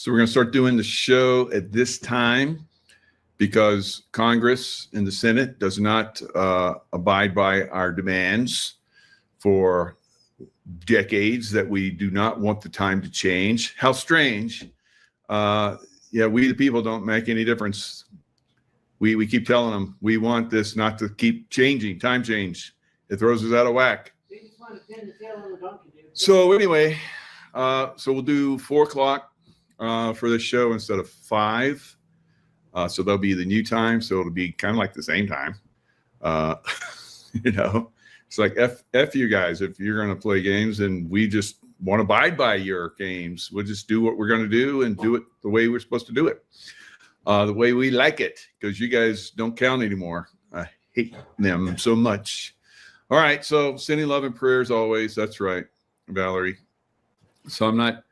So we're going to start doing the show at this time because Congress and the Senate does not abide by our demands for decades that we do not want the time to change. How strange. Yeah, we the people don't make any difference. We keep telling them we want this not to keep changing, time change. It throws us out of whack. So anyway, so we'll do 4 o'clock for this show instead of 5. So that'll be the new time. So it'll be kind of like the same time. You know, it's like F you guys. If you're going to play games and we just want to abide by your games, we'll just do what we're going to do and do it the way we're supposed to do it. The way we like it, because you guys don't count anymore. I hate them so much. All right, so sending love and prayers always. That's right, Valerie. So I'm not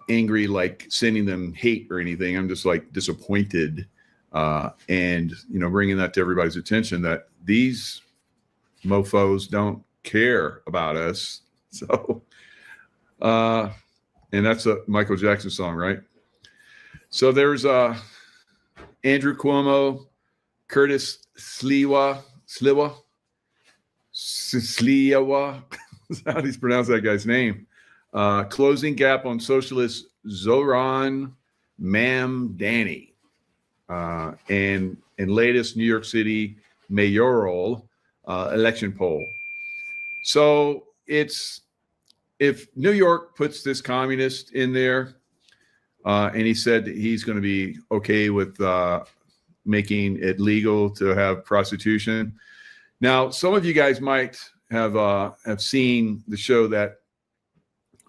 angry like sending them hate or anything. I'm just like disappointed and, you know, bringing that to everybody's attention that these mofos don't care about us. So, and that's a Michael Jackson song, right? So there's Andrew Cuomo, Curtis Sliwa. How do you pronounce that guy's name? Closing gap on socialist Zohran Mamdani, and latest New York City mayoral election poll. So it's, if New York puts this communist in there, and he said that he's going to be okay with making it legal to have prostitution. Now, some of you guys might have seen the show that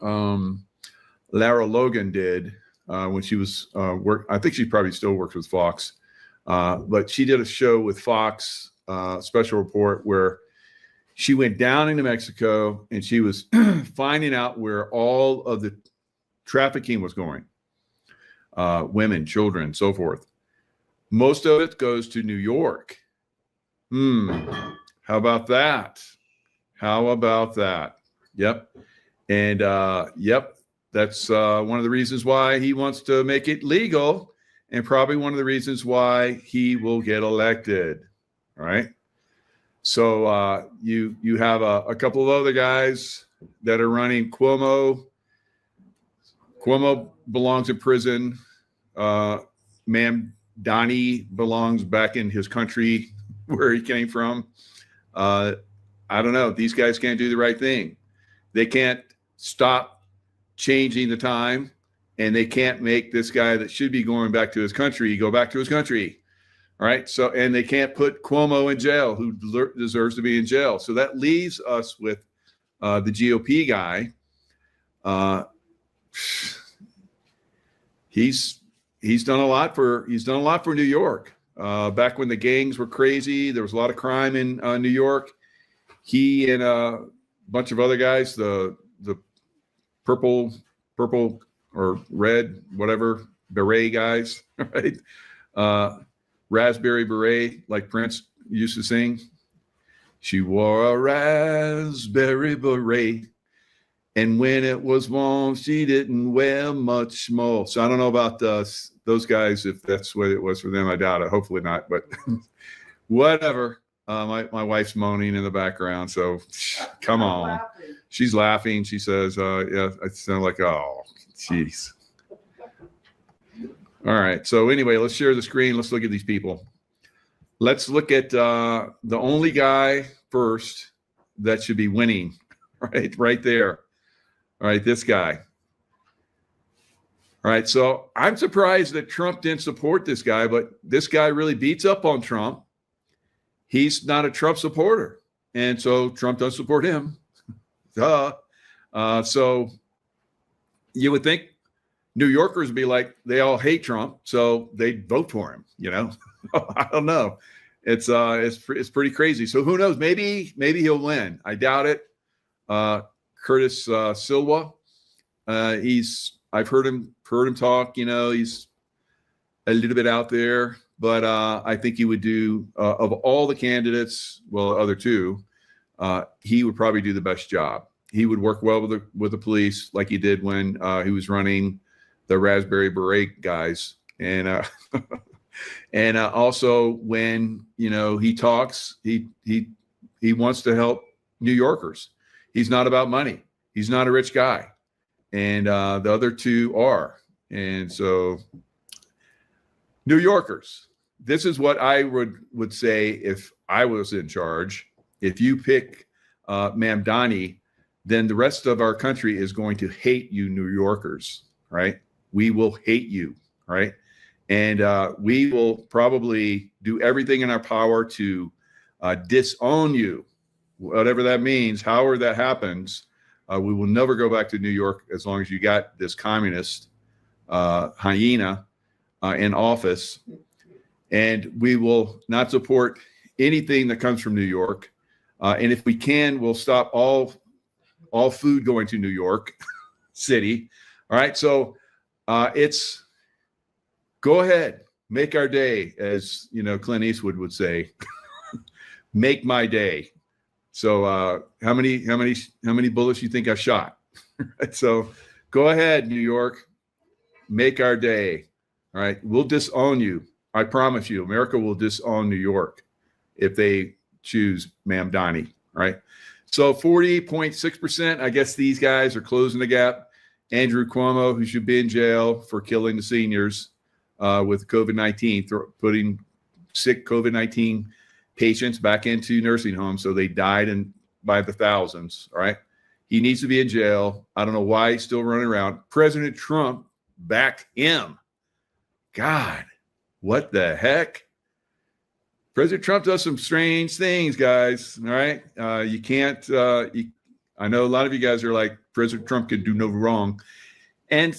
Lara Logan did when she was I think she probably still works with Fox, but she did a show with Fox, special report, where she went down into Mexico and she was finding out where all of the trafficking was going. Women, children, so forth. Most of it goes to New York. How about that? How about that? Yep. And yep, that's one of the reasons why he wants to make it legal, and probably one of the reasons why he will get elected. All right. So you have a couple of other guys that are running. Cuomo belongs in prison. Mamdani belongs back in his country where he came from. I don't know. These guys can't do the right thing. They can't stop changing the time, and they can't make this guy that should be going back to his country go back to his country. All right. So, and they can't put Cuomo in jail, who deserves to be in jail. So that leaves us with the GOP guy. He's done a lot for New York. Back when the gangs were crazy, there was a lot of crime in New York. He and a bunch of other guys, the purple or red, whatever, beret guys, right? Raspberry beret, like Prince used to sing. She wore a raspberry beret, and when it was warm, she didn't wear much more. So I don't know about those guys, if that's what it was for them. I doubt it. Hopefully not, but whatever. My wife's moaning in the background, so come on. She's laughing. She says, yeah, I sound like, oh, jeez. All right. So anyway, let's share the screen. Let's look at these people. Let's look at the only guy first that should be winning, right there. All right, this guy. All right, so I'm surprised that Trump didn't support this guy, but this guy really beats up on Trump. He's not a Trump supporter, and so Trump doesn't support him. So you would think New Yorkers would be like, they all hate Trump, so they'd vote for him, you know? I don't know. It's pretty crazy. So who knows? Maybe he'll win. I doubt it. Curtis Silwa. I've heard him talk. You know, he's a little bit out there, but I think he would do of all the candidates. Well, other two, he would probably do the best job. He would work well with the police, like he did when he was running the raspberry beret guys. And and also when he talks, he wants to help New Yorkers. He's not about money. He's not a rich guy, and the other two are. And so, New Yorkers, this is what I would say if I was in charge. If you pick Mamdani, then the rest of our country is going to hate you, New Yorkers, right? We will hate you, right? And we will probably do everything in our power to disown you, whatever that means. However that happens, we will never go back to New York as long as you got this communist hyena in office. And we will not support anything that comes from New York. And if we can, we'll stop all food going to New York City. All right. So it's go ahead, make our day, as Clint Eastwood would say. Make my day. So how many bullets you think I shot? So go ahead, New York, make our day. All right. We'll disown you. I promise you, America will disown New York if they choose Mamdani, right? So 40.6%, I guess these guys are closing the gap. Andrew Cuomo, who should be in jail for killing the seniors with COVID-19, putting sick COVID-19 patients back into nursing homes, so they died by the thousands, all right? He needs to be in jail. I don't know why he's still running around. President Trump backed him. God, what the heck? President Trump does some strange things, guys. All right. You can't, I know a lot of you guys are like, President Trump can do no wrong. And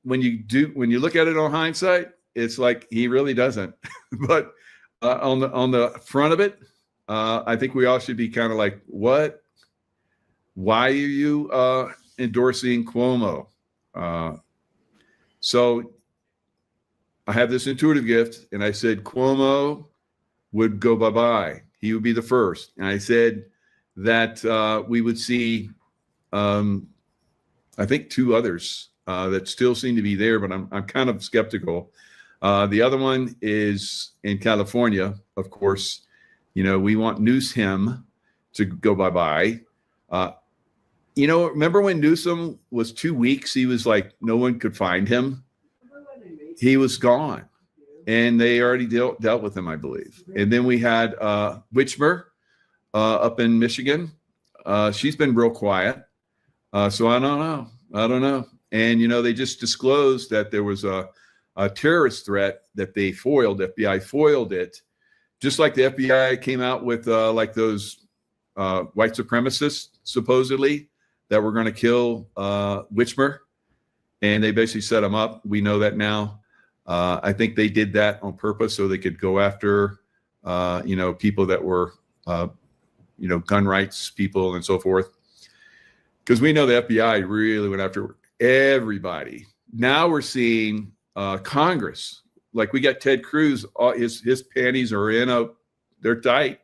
when you look at it on hindsight, it's like he really doesn't. But on the front of it, I think we all should be kind of like, what? Why are you endorsing Cuomo? So I have this intuitive gift, and I said Cuomo would go bye-bye. He would be the first. And I said that we would see, I think, two others that still seem to be there, but I'm kind of skeptical. The other one is in California, of course. We want Newsom to go bye-bye. Remember when Newsom was 2 weeks, he was like, no one could find him. He was gone, and they already dealt with him, I believe. And then we had Whitmer up in Michigan. She's been real quiet. So I don't know. And, they just disclosed that there was a terrorist threat that they foiled. FBI foiled it, just like the FBI came out with like those white supremacists, supposedly, that were going to kill Whitmer. And they basically set him up. We know that now. I think they did that on purpose so they could go after, people that were, gun rights people and so forth. Because we know the FBI really went after everybody. Now we're seeing Congress. Like we got Ted Cruz, his panties are they're tight.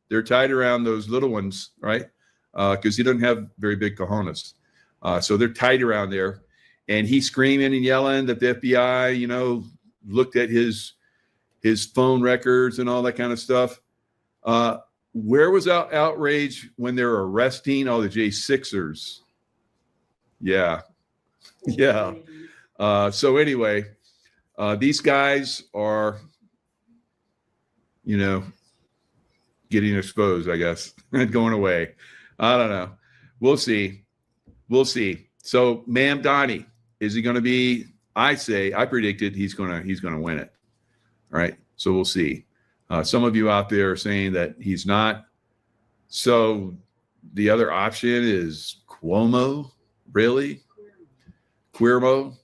They're tight around those little ones, right? Because he doesn't have very big cojones. So they're tight around there. And he's screaming and yelling that the FBI, looked at his phone records and all that kind of stuff. Where was outrage when they were arresting all the J6ers? Yeah. So anyway, these guys are, getting exposed, I guess, and going away. I don't know. We'll see. So Mamdani, is he going to be? I predicted he's going to win it. All right. So we'll see. Some of you out there are saying that he's not. So the other option is Cuomo. Really? Cuermo?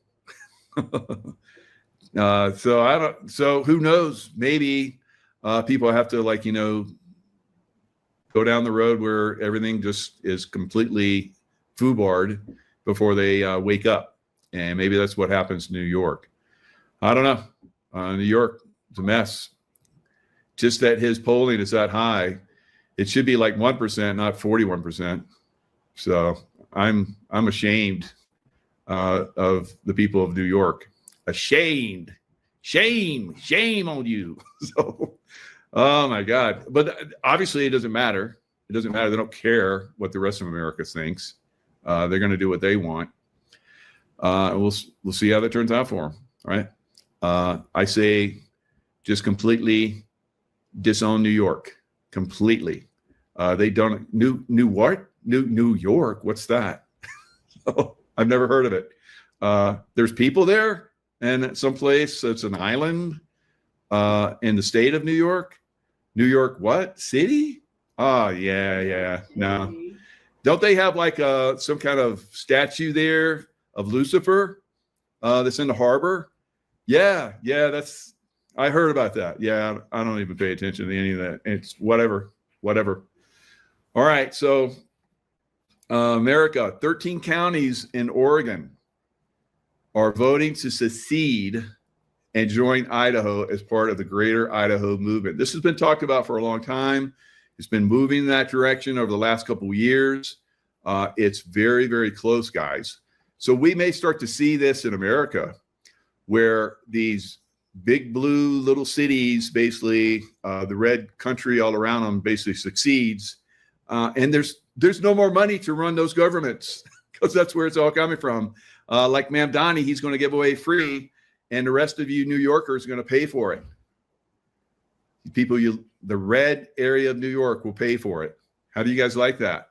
So who knows? Maybe people have to go down the road where everything just is completely foobarred before they wake up. And maybe that's what happens in New York. I don't know. New York, it's a mess. Just that his polling is that high. It should be like 1%, not 41%. So I'm ashamed of the people of New York. Ashamed. Shame on you. So, oh my God. But obviously it doesn't matter. It doesn't matter. They don't care what the rest of America thinks. They're going to do what they want. We'll see how that turns out for them. Right. I say just completely disown New York. Completely. They don't New York. What's that? Oh, I've never heard of it. There's people there, and someplace it's an island in the state of New York. New York, what city? Oh, yeah. No, don't they have like some kind of statue there of Lucifer that's in the harbor? Yeah. I heard about that. Yeah, I don't even pay attention to any of that. It's whatever. All right, so America, 13 counties in Oregon are voting to secede and join Idaho as part of the Greater Idaho movement. This has been talked about for a long time. It's been moving in that direction over the last couple of years. It's very, very close, guys. So we may start to see this in America, where these big blue little cities, basically the red country all around them, basically succeeds. And there's no more money to run those governments because that's where it's all coming from. Like Mamdani, he's going to give away free, and the rest of you New Yorkers are going to pay for it. People, the red area of New York will pay for it. How do you guys like that?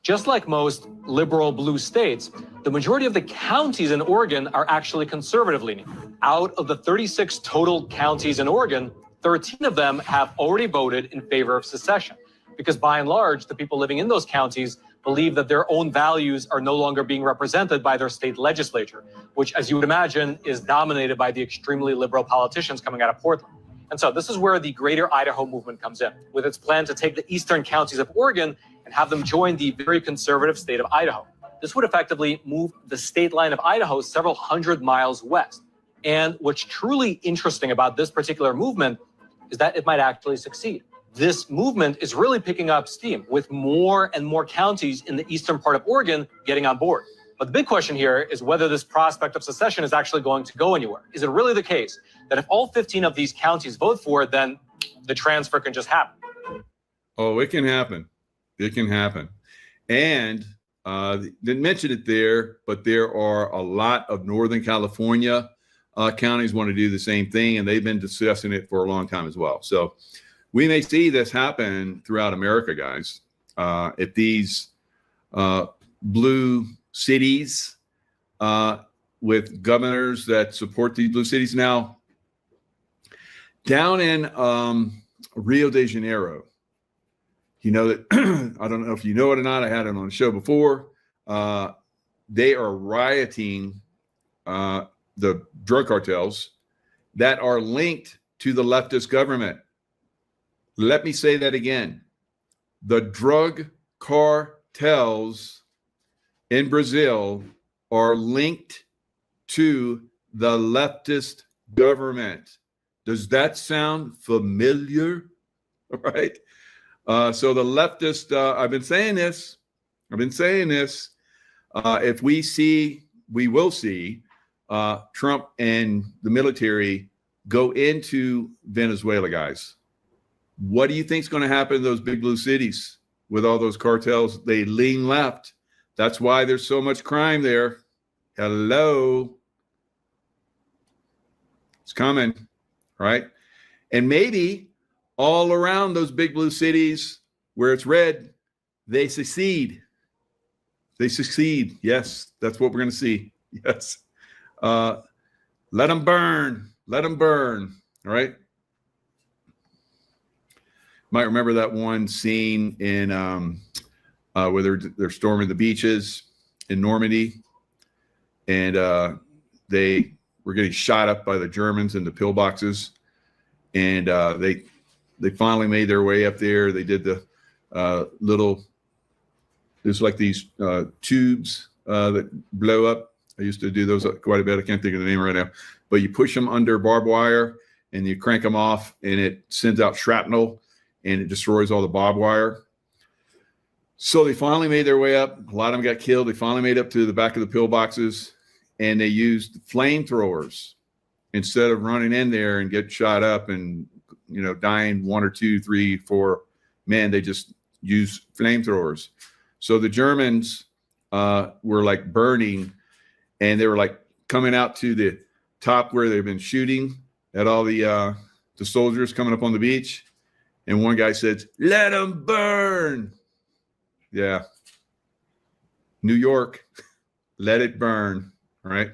Just like most liberal blue states, the majority of the counties in Oregon are actually conservative leaning. Out of the 36 total counties in Oregon, 13 of them have already voted in favor of secession, because by and large, the people living in those counties believe that their own values are no longer being represented by their state legislature, which, as you would imagine, is dominated by the extremely liberal politicians coming out of Portland. And so this is where the Greater Idaho movement comes in, with its plan to take the eastern counties of Oregon and have them join the very conservative state of Idaho. This would effectively move the state line of Idaho several hundred miles west. And what's truly interesting about this particular movement is that it might actually succeed. This movement is really picking up steam, with more and more counties in the eastern part of Oregon getting on board. But the big question here is whether this prospect of secession is actually going to go anywhere. Is it really the case that if all 15 of these counties vote for it, then the transfer can just happen? Oh, it can happen. It can happen. And didn't mention it there, but there are a lot of Northern California counties want to do the same thing, and they've been discussing it for a long time as well. So we may see this happen throughout America, guys. If these blue cities with governors that support these blue cities. Now, down in Rio de Janeiro, you know that, I don't know if you know it or not, I had it on the show before. They are rioting the drug cartels that are linked to the leftist government. Let me say that again. The drug cartels in Brazil are linked to the leftist government. Does that sound familiar? All right. So the leftist, I've been saying this. If we will see Trump and the military go into Venezuela, guys. What do you think is going to happen in those big blue cities with all those cartels? They lean left. That's why there's so much crime there. Hello. It's coming, right? And maybe all around those big blue cities where it's red, they succeed. They succeed. Yes, that's what we're going to see. Yes. Let them burn. Let them burn. All right. Might remember that one scene in where they're storming the beaches in Normandy, and they were getting shot up by the Germans in the pillboxes, and they finally made their way up there. They did the little, there's like these tubes that blow up. I used to do those quite a bit. I can't think of the name right now, but you push them under barbed wire and you crank them off, and it sends out shrapnel and it destroys all the barbed wire. So they finally made their way up. A lot of them got killed. They finally made up to the back of the pillboxes, and they used flamethrowers instead of running in there and get shot up and, dying 1 or 2, 3, 4 men. They just used flamethrowers. So the Germans were like burning, and they were like coming out to the top where they've been shooting at all the soldiers coming up on the beach. And one guy said, "Let them burn." Yeah. New York, let it burn. All right.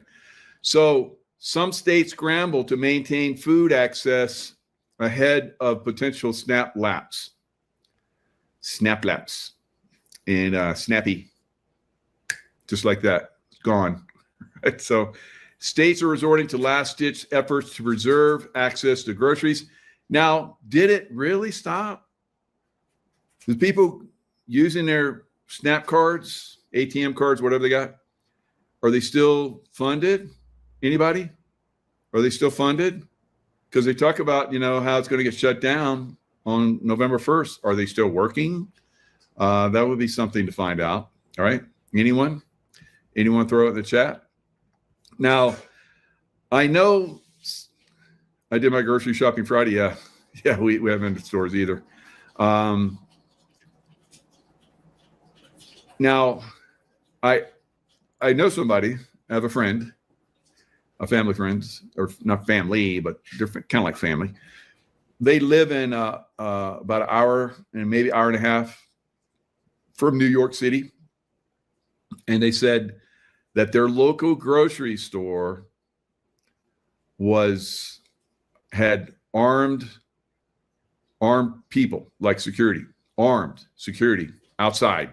So some states scramble to maintain food access ahead of potential snap lapse. And snappy, just like that, gone. Right? So states are resorting to last-ditch efforts to preserve access to groceries. Now, did it really stop? The people using their SNAP cards, ATM cards, whatever they got, are they still funded? Anybody? Are they still funded? Because they talk about, how it's going to get shut down on November 1st. Are they still working? That would be something to find out. All right. Anyone throw it in the chat? Now, I know I did my grocery shopping Friday. Yeah, we haven't been to stores either. Now, I know somebody. I have a friend, a family friend, or not family, but different, kind of like family. They live in about an hour and maybe hour and a half from New York City. And they said that their local grocery store had armed people, like armed security outside.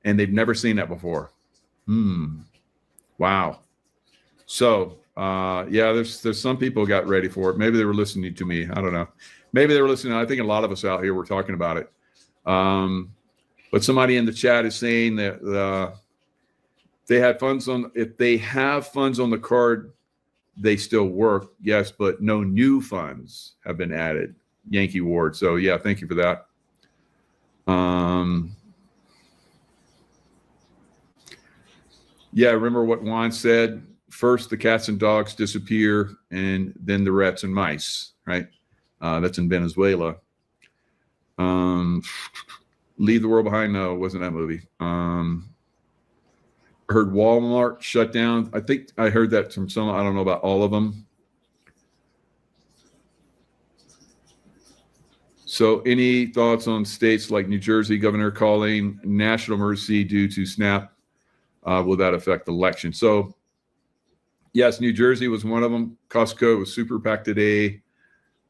And they've never seen that before. Wow. So, there's some people got ready for it. Maybe they were listening to me. I don't know. Maybe they were listening. I think a lot of us out here were talking about it. But somebody in the chat is saying that they had funds if they have funds on the card, they still work. Yes, but no new funds have been added. Yankee Ward. So yeah, thank you for that. Yeah, remember what Juan said? First, the cats and dogs disappear, and then the rats and mice, right? That's in Venezuela. Leave the World Behind. No, it wasn't that movie. Heard Walmart shut down. I think I heard that from some. I don't know about all of them. So any thoughts on states like New Jersey, governor calling national emergency due to SNAP? Will that affect the election? So yes, New Jersey was one of them. Costco was super packed today,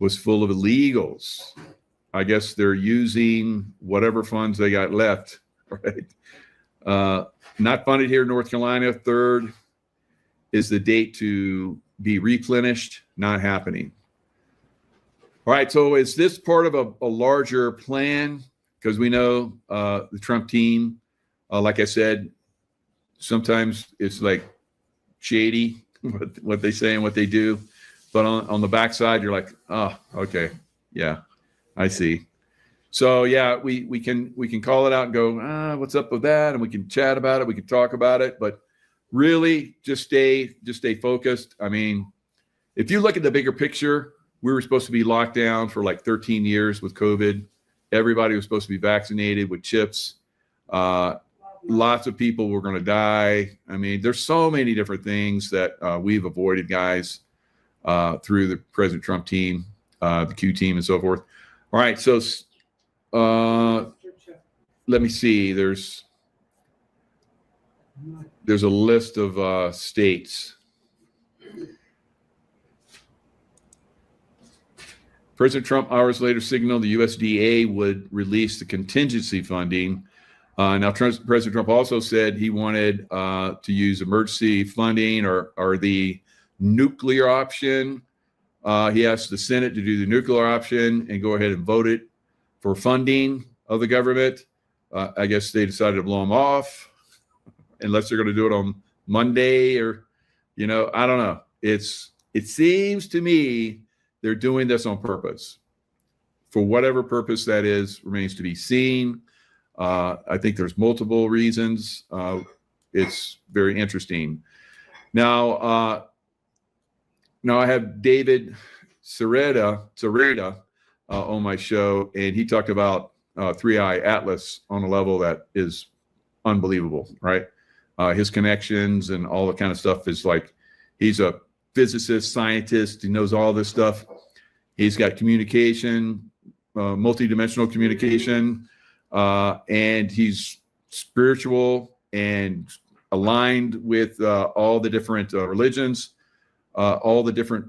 was full of illegals. I guess they're using whatever funds they got left, right? Not funded here in North Carolina. 3rd is the date to be replenished, not happening. All right, so is this part of a larger plan? Because we know the Trump team, like I said, sometimes it's like shady what they say and what they do. But on the backside, you're like, oh, okay, yeah, I see. So yeah, we can call it out and go, what's up with that? And we can chat about it. We can talk about it. But really, just stay focused. I mean, if you look at the bigger picture, we were supposed to be locked down for like 13 years with COVID. Everybody was supposed to be vaccinated with chips. Lots of people were going to die. I mean, there's so many different things that we've avoided, guys, through the President Trump team, the Q team, and so forth. All right, so let me see. There's a list of states. President Trump hours later signaled the USDA would release the contingency funding. Now, President Trump also said he wanted to use emergency funding or the nuclear option. He asked the Senate to do the nuclear option and go ahead and vote it for funding of the government. I guess they decided to blow them off, unless they're going to do it on Monday or, I don't know. It seems to me they're doing this on purpose. For whatever purpose that is, remains to be seen. I think there's multiple reasons. It's very interesting. Now I have David Sereda on my show, and he talked about 3i Atlas on a level that is unbelievable, right? His connections and all the kind of stuff is like, he's a physicist, scientist. He knows all this stuff. He's got communication, multidimensional communication, and he's spiritual and aligned with all the different religions, all the different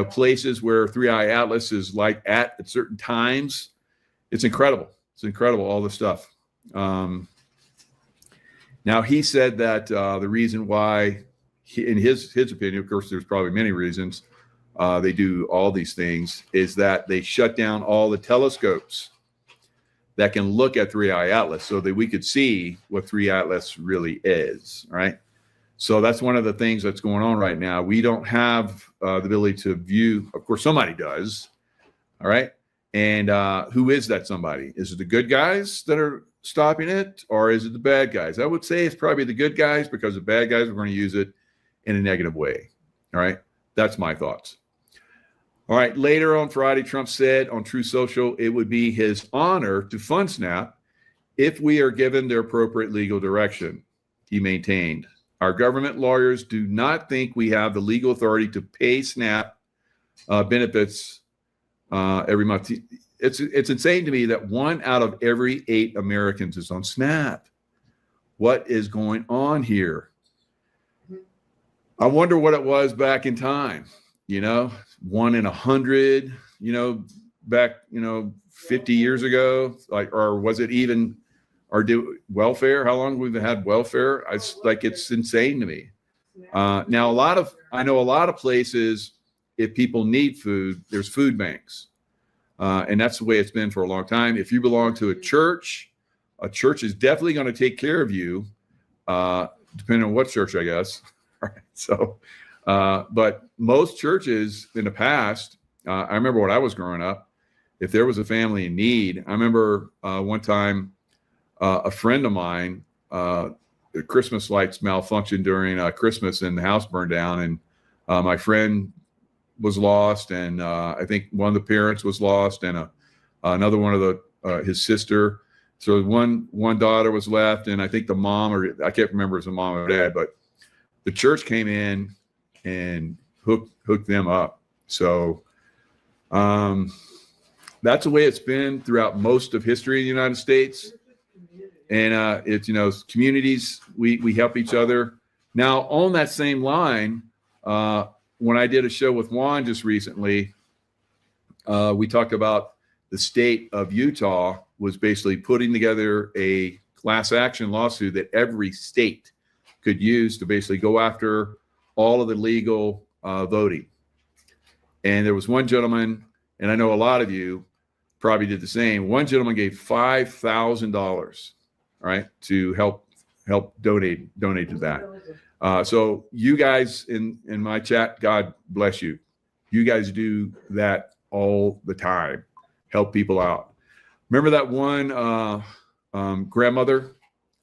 places where 3i Atlas is like at certain times. It's incredible. It's incredible, all this stuff. Now, he said that the reason why, in his opinion, of course, there's probably many reasons they do all these things, is that they shut down all the telescopes that can look at 3i Atlas so that we could see what 3i Atlas really is, right? So that's one of the things that's going on right now. We don't have the ability to view. Of course, somebody does, all right? And who is that somebody? Is it the good guys that are stopping it, or is it the bad guys? I would say it's probably the good guys, because the bad guys are going to use it in a negative way, all right? That's my thoughts. All right, later on Friday, Trump said on Truth Social it would be his honor to fund SNAP if we are given the appropriate legal direction. He maintained, our government lawyers do not think we have the legal authority to pay SNAP benefits every month. It's insane to me that 1 out of every 8 Americans is on SNAP. What is going on here? I wonder what it was back in time. 1 in 100, back, 50 years ago, or was it even, or do welfare? How long we've had welfare? It's insane to me. Now, I know a lot of places, if people need food, there's food banks. And that's the way it's been for a long time. If you belong to a church is definitely going to take care of you, depending on what church, I guess. All right. So, but most churches in the past, I remember when I was growing up, if there was a family in need, I remember one time a friend of mine, the Christmas lights malfunctioned during Christmas and the house burned down, and my friend was lost, and I think one of the parents was lost, and another one of his sister. So one daughter was left, and I think the mom, or I can't remember if it was the mom or dad, but the church came in and hooked them up. So that's the way it's been throughout most of history in the United States. And it's communities, we help each other. Now, on that same line, when I did a show with Juan just recently, we talked about the state of Utah was basically putting together a class action lawsuit that every state could use to basically go after all of the legal voting. And there was one gentleman, and I know a lot of you probably did the same. One gentleman gave $5,000, right, to help donate to that. So you guys in my chat, God bless you. You guys do that all the time. Help people out. Remember that one grandmother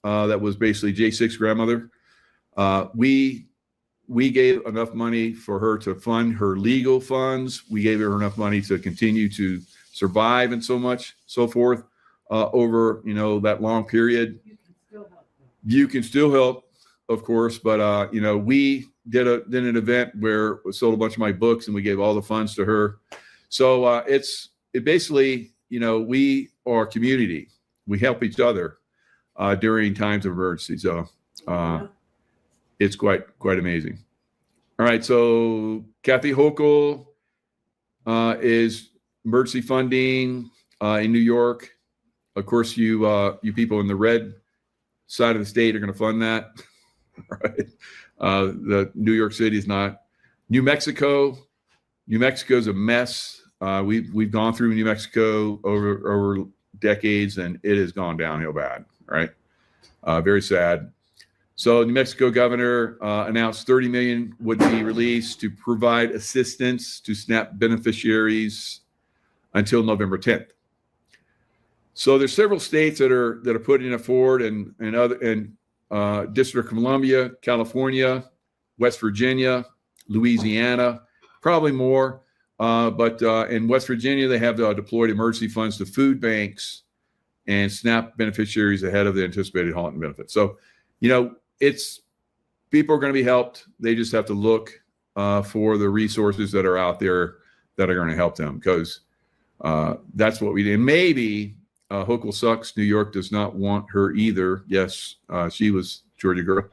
that was basically J6 grandmother? We gave enough money for her to fund her legal funds. We gave her enough money to continue to survive and so forth over that long period. You can still help, of course, but we did an event where we sold a bunch of my books and we gave all the funds to her. So it basically, we are a community. We help each other during times of emergency. So it's quite amazing. All right, so Kathy Hochul is emergency funding in New York. Of course, you people in the red side of the state are going to fund that. Right? The New York City is not. New Mexico's a mess. We've gone through New Mexico over decades, and it has gone downhill bad. Right? Very sad. So New Mexico governor announced $30 million would be released to provide assistance to SNAP beneficiaries until November 10th. So there's several states that are putting it forward, and District of Columbia, California, West Virginia, Louisiana, probably more. But in West Virginia, they have deployed emergency funds to food banks and SNAP beneficiaries ahead of the anticipated halt in benefits. So, it's people are going to be helped. They just have to look for the resources that are out there that are going to help them, because that's what we did. And maybe Hochul sucks. New York does not want her either. Yes, she was Georgia girl.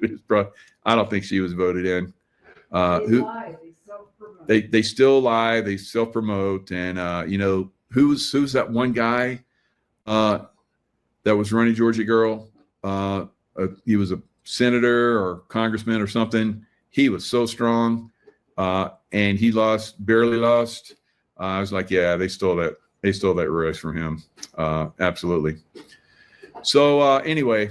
I don't think she was voted in. They still lie. They self-promote. And who's that one guy that was running Georgia girl? He was a senator or congressman or something. He was so strong, and he barely lost. I was like, yeah, they stole that. They stole that race from him. Absolutely. So anyway,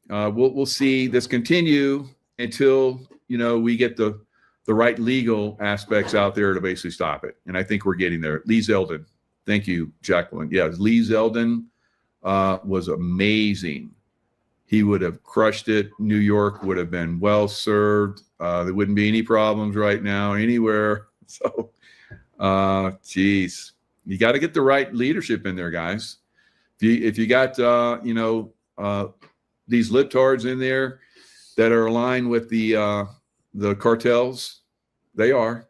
we'll see this continue until we get the right legal aspects out there to basically stop it. And I think we're getting there. Lee Zeldin. Thank you, Jacqueline. Yeah, Lee Zeldin was amazing. He would have crushed it. New York would have been well served. There wouldn't be any problems right now anywhere. So, geez. You got to get the right leadership in there, guys. If you got these libtards in there that are aligned with the cartels, they are,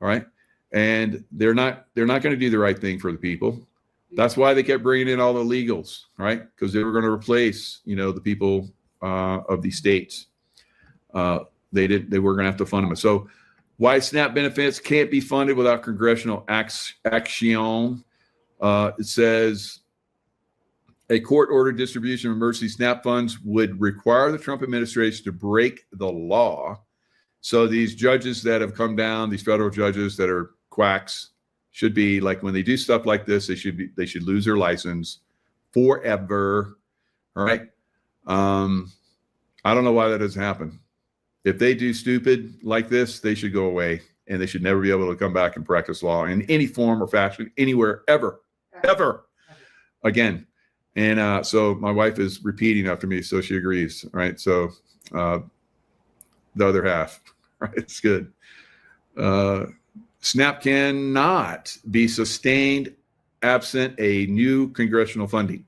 all right, and they're not going to do the right thing for the people. That's why they kept bringing in all the illegals, right? Because they were going to replace the people of these states. They were going to have to fund them. So, why SNAP benefits can't be funded without congressional action. It says a court-ordered distribution of emergency SNAP funds would require the Trump administration to break the law. So these judges that have come down, these federal judges that are quacks, should be like, when they do stuff like this, they should lose their license forever. All right. I don't know why that doesn't happen. If they do stupid like this, they should go away, and they should never be able to come back and practice law in any form or fashion, anywhere, ever again. And so my wife is repeating after me, so she agrees, right? So the other half, right? It's good. SNAP cannot be sustained absent a new congressional funding.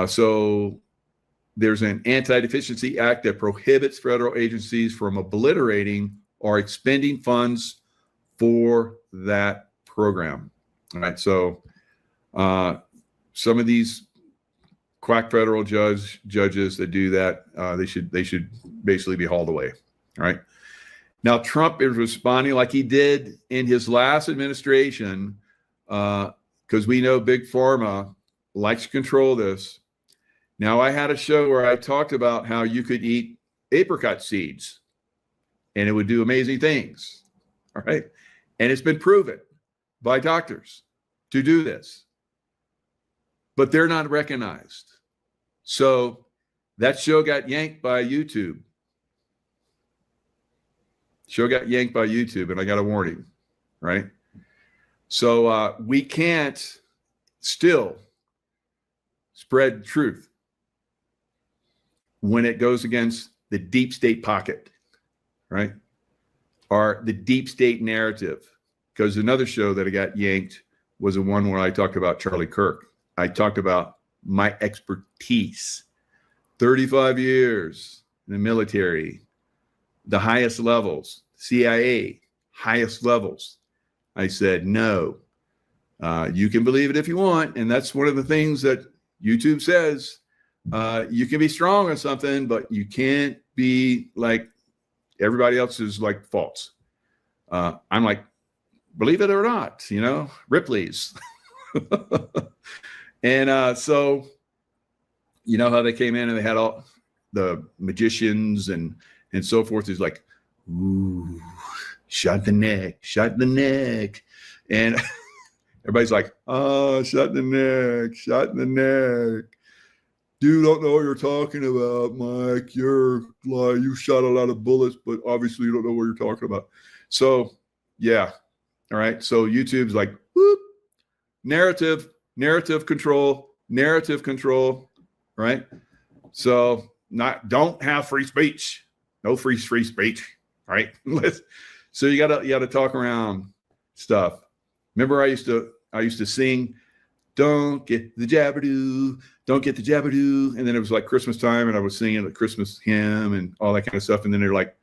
So there's an Anti-Deficiency Act that prohibits federal agencies from obliterating or expending funds for that program. All right. So some of these quack federal judges that do that, they should basically be hauled away. All right. Now, Trump is responding like he did in his last administration, because we know Big Pharma likes to control this. Now, I had a show where I talked about how you could eat apricot seeds and it would do amazing things. All right. And it's been proven by doctors to do this, but they're not recognized. So that show got yanked by YouTube. And I got a warning, right? So we can't still spread truth when it goes against the deep state pocket, right? Or the deep state narrative. Because another show that I got yanked was the one where I talked about Charlie Kirk. I talked about my expertise, 35 years in the military, the highest levels, CIA, highest levels. I said, no, you can believe it if you want. And that's one of the things that YouTube says. You can be strong on something, but you can't be like everybody else is like false. I'm like, believe it or not, Ripley's. And so, you know how they came in and they had all the magicians and so forth. He's like, ooh, shot the neck. And everybody's like, oh, shot in the neck. You don't know what you're talking about, Mike. You shot a lot of bullets, but obviously you don't know what you're talking about. So, yeah. All right. So YouTube's like, whoop, narrative. narrative control, right? So don't have free speech, no free speech, right? So you gotta talk around stuff. Remember, I used to sing, "Don't get the jabberoo, don't get the jabberoo," and then it was like Christmas time, and I was singing the Christmas hymn and all that kind of stuff. And then they're like,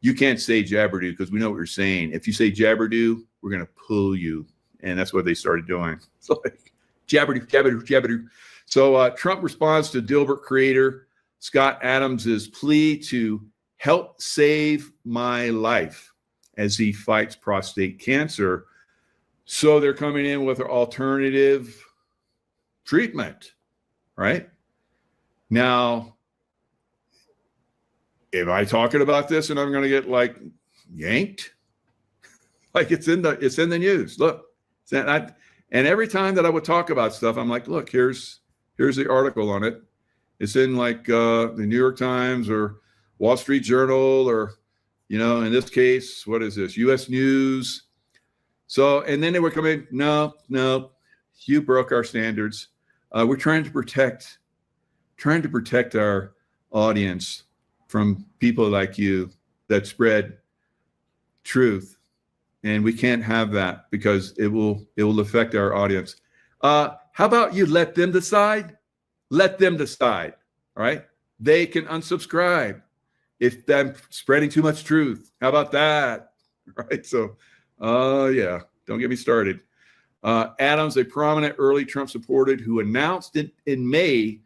"You can't say jabberoo because we know what you're saying. If you say jabberoo, we're gonna pull you." And that's what they started doing. So like, jabberoo. So Trump responds to Dilbert creator Scott Adams's plea to help save my life as he fights prostate cancer. So they're coming in with an alternative treatment, right? Now, am I talking about this and I'm going to get like yanked? Like it's in the news. Look, and every time that I would talk about stuff, I'm like, look, here's the article on it. It's in like the New York Times or Wall Street Journal, or, in this case, what is this? U.S. News. So, and then they would come in, no, you broke our standards. We're trying to protect our audience from people like you that spread truth. And we can't have that because it will affect our audience. How about you let them decide? Let them decide, all right? They can unsubscribe if they're spreading too much truth. How about that, right? So, yeah, don't get me started. Adams, a prominent early Trump supporter who announced in May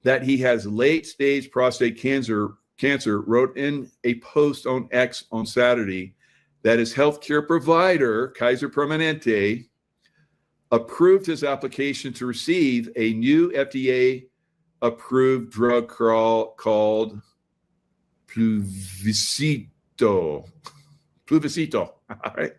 that he has late-stage prostate cancer, wrote in a post on X on Saturday that his healthcare provider, Kaiser Permanente, approved his application to receive a new FDA-approved drug called Pluvicito. All right.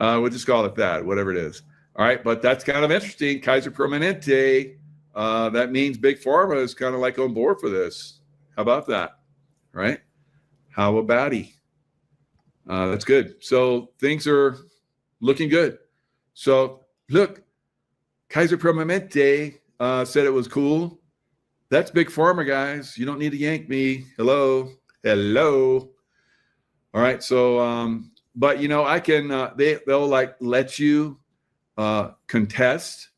We'll just call it that, whatever it is. All right. But that's kind of interesting. Kaiser Permanente, that means Big Pharma is kind of like on board for this. How about that? Right? How about he? That's good. So things are looking good. So look, Kaiser Permanente said it was cool. That's Big Pharma, guys. You don't need to yank me. Hello. All right. So, but I can. They'll like let you contest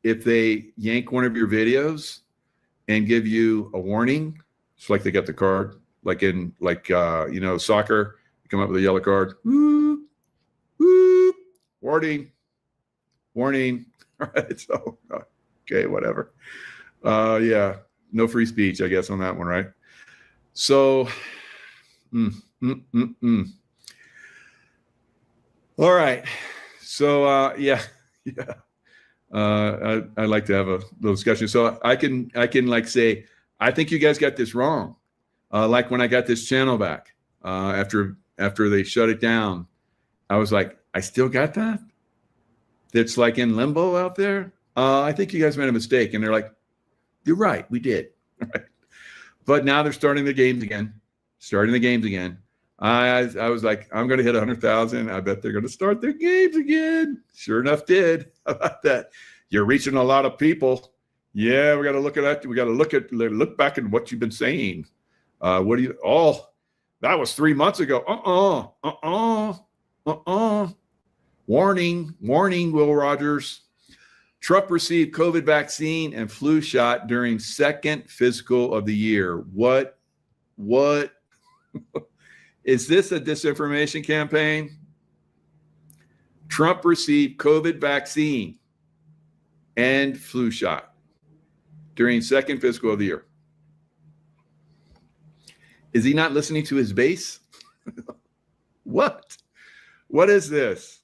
if they yank one of your videos and give you a warning. It's like they got the card, like in soccer. You come up with a yellow card. Whoop, whoop, warning. All right. So, okay, whatever. Yeah, no free speech, I guess, on that one, right? So, all right. So, yeah. I'd like to have a little discussion. So I can like say, I think you guys got this wrong. Like when I got this channel back after they shut it down, I was like, I still got that. It's like in limbo out there. I think you guys made a mistake. And they're like, you're right. We did. Right. But now they're starting the games again. I was like, I'm going to hit 100,000. I bet they're going to start their games again. Sure enough, did. How about that? You're reaching a lot of people. Yeah, we got to look at that. We got to look back at what you've been saying. What do you? Oh, that was 3 months ago. Warning, Will Rogers. Trump received COVID vaccine and flu shot during second fiscal of the year. What? Is this a disinformation campaign? Trump received COVID vaccine and flu shot during second fiscal of the year. Is he not listening to his base? What? What is this?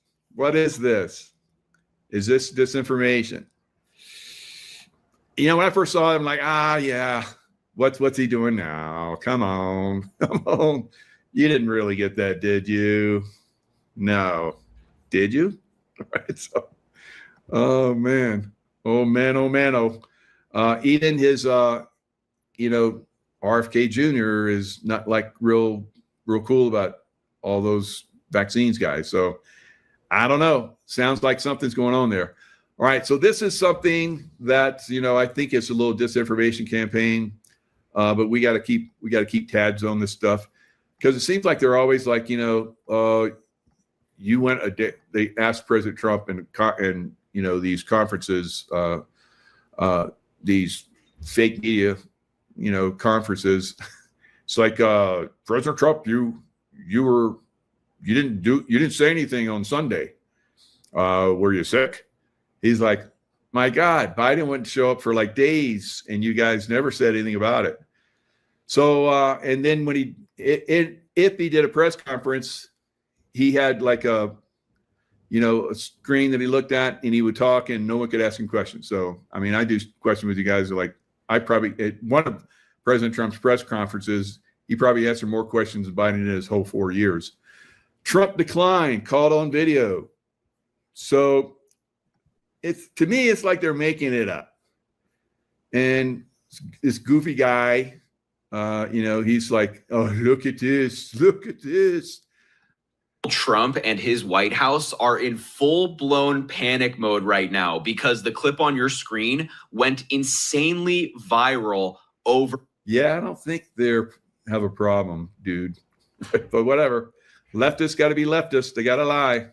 Is this disinformation? When I first saw him, I'm like, yeah. What's he doing now? Come on. You didn't really get that, did you? No. Did you? Right. So, oh man. Even his RFK Jr. is not like real cool about all those vaccines guys. So I don't know. Sounds like something's going on there. All right, so this is something that I think it's a little disinformation campaign, but we got to keep tabs on this stuff because it seems like they're always like you went a day. They asked President Trump and these conferences, these fake media, conferences. It's like President Trump, you didn't say anything on Sunday. Were you sick? He's like, my God, Biden wouldn't show up for like days, and you guys never said anything about it. So, and then when if he did a press conference, he had like a screen that he looked at, and he would talk, and no one could ask him questions. So, I mean, I do question with you guys. Like, at one of President Trump's press conferences, he probably answered more questions than Biden in his whole 4 years. Trump declined, called on video. So, to me, it's like they're making it up. And this goofy guy, he's like, oh, look at this. Trump and his White House are in full-blown panic mode right now because the clip on your screen went insanely viral over. Yeah, I don't think they have a problem, dude. But whatever. Leftists got to be leftists. They got to lie.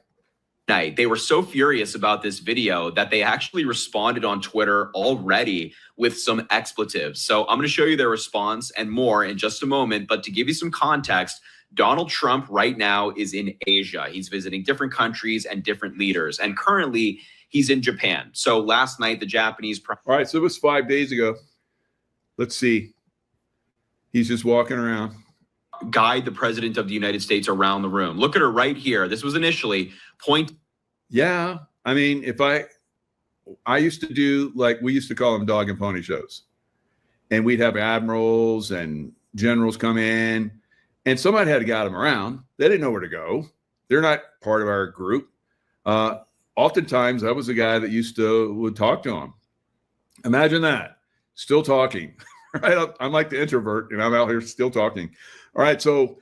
Night. They were so furious about this video that they actually responded on Twitter already with some expletives. So I'm going to show you their response and more in just a moment. But to give you some context, Donald Trump right now is in Asia. He's visiting different countries and different leaders. And currently he's in Japan. So last night, the Japanese... All right, so it was 5 days ago. Let's see. He's just walking around. Guide the president of the United States around the room. Look at her right here. This was initially point. Yeah. I mean, I used to do, like, we used to call them dog and pony shows. And we'd have admirals and generals come in, and somebody had to guide them around. They didn't know where to go. They're not part of our group. Oftentimes, I was the guy that would talk to them. Imagine that. Still talking. Right? I'm like the introvert, and I'm out here still talking. All right, so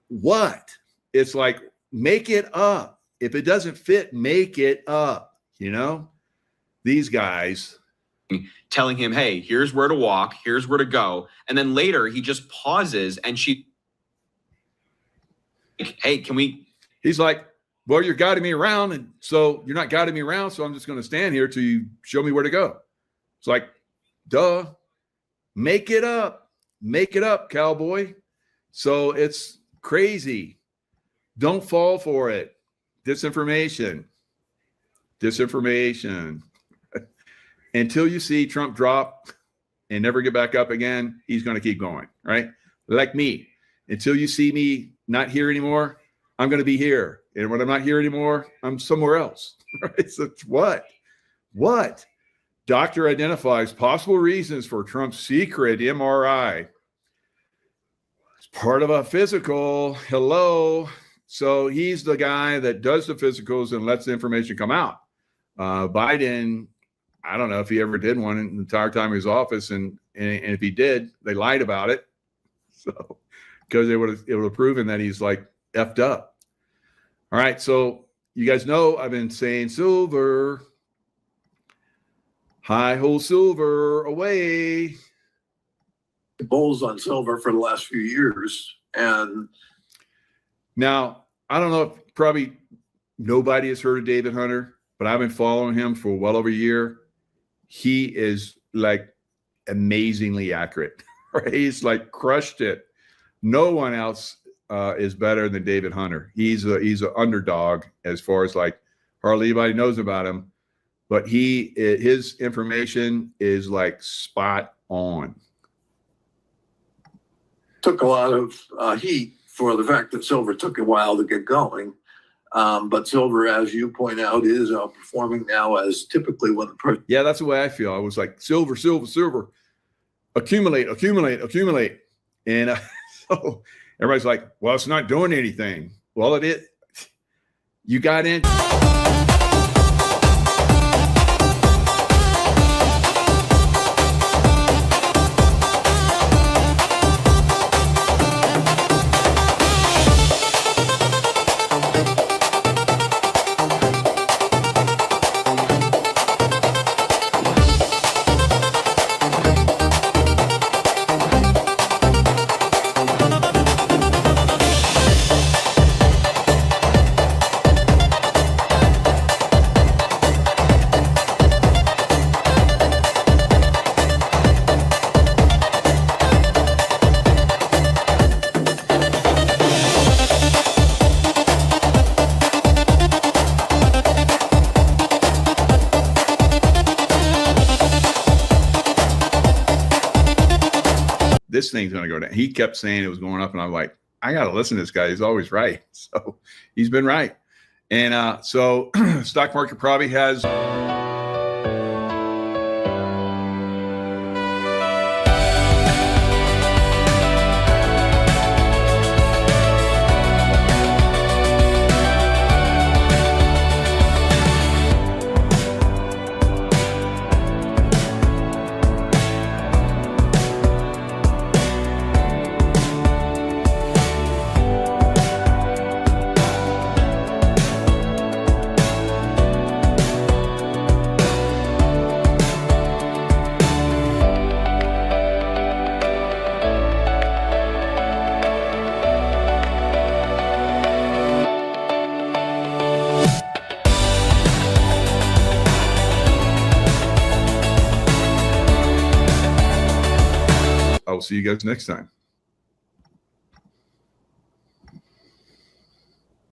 what? It's like, make it up. If it doesn't fit, make it up. These guys. Telling him, hey, here's where to walk, here's where to go. And then later he just pauses and hey, can we? He's like, well, you're guiding me around. And so you're not guiding me around. So I'm just going to stand here till you show me where to go. It's like, duh, make it up. Make it up, cowboy. So it's crazy. Don't fall for it. Disinformation. Until you see Trump drop and never get back up again, he's going to keep going, right? Like me. Until you see me not here anymore, I'm going to be here. And when I'm not here anymore, I'm somewhere else. Right? So what? Doctor identifies possible reasons for Trump's secret MRI. It's part of a physical. Hello. So he's the guy that does the physicals and lets the information come out. Biden, I don't know if he ever did one in the entire time he was in office. And if he did, they lied about it. So because it would have proven that he's like effed up. All right. So you guys know I've been saying silver. High hole silver away. Bulls on silver for the last few years. And now, I don't know if probably nobody has heard of David Hunter, but I've been following him for well over a year. He is like amazingly accurate. Right? He's like crushed it. No one else is better than David Hunter. He's an underdog as far as like hardly anybody knows about him. But his information is like spot on. Took a lot of heat for the fact that silver took a while to get going. But silver, as you point out, is outperforming now as typically when the Yeah, that's the way I feel. I was like, silver, accumulate. And so everybody's like, well, it's not doing anything. Well, it is. You got in. this thing's going to go down. He kept saying it was going up, and I'm like, I got to listen to this guy. He's always right. So he's been right. And so stock market probably has. I'll see you guys next time.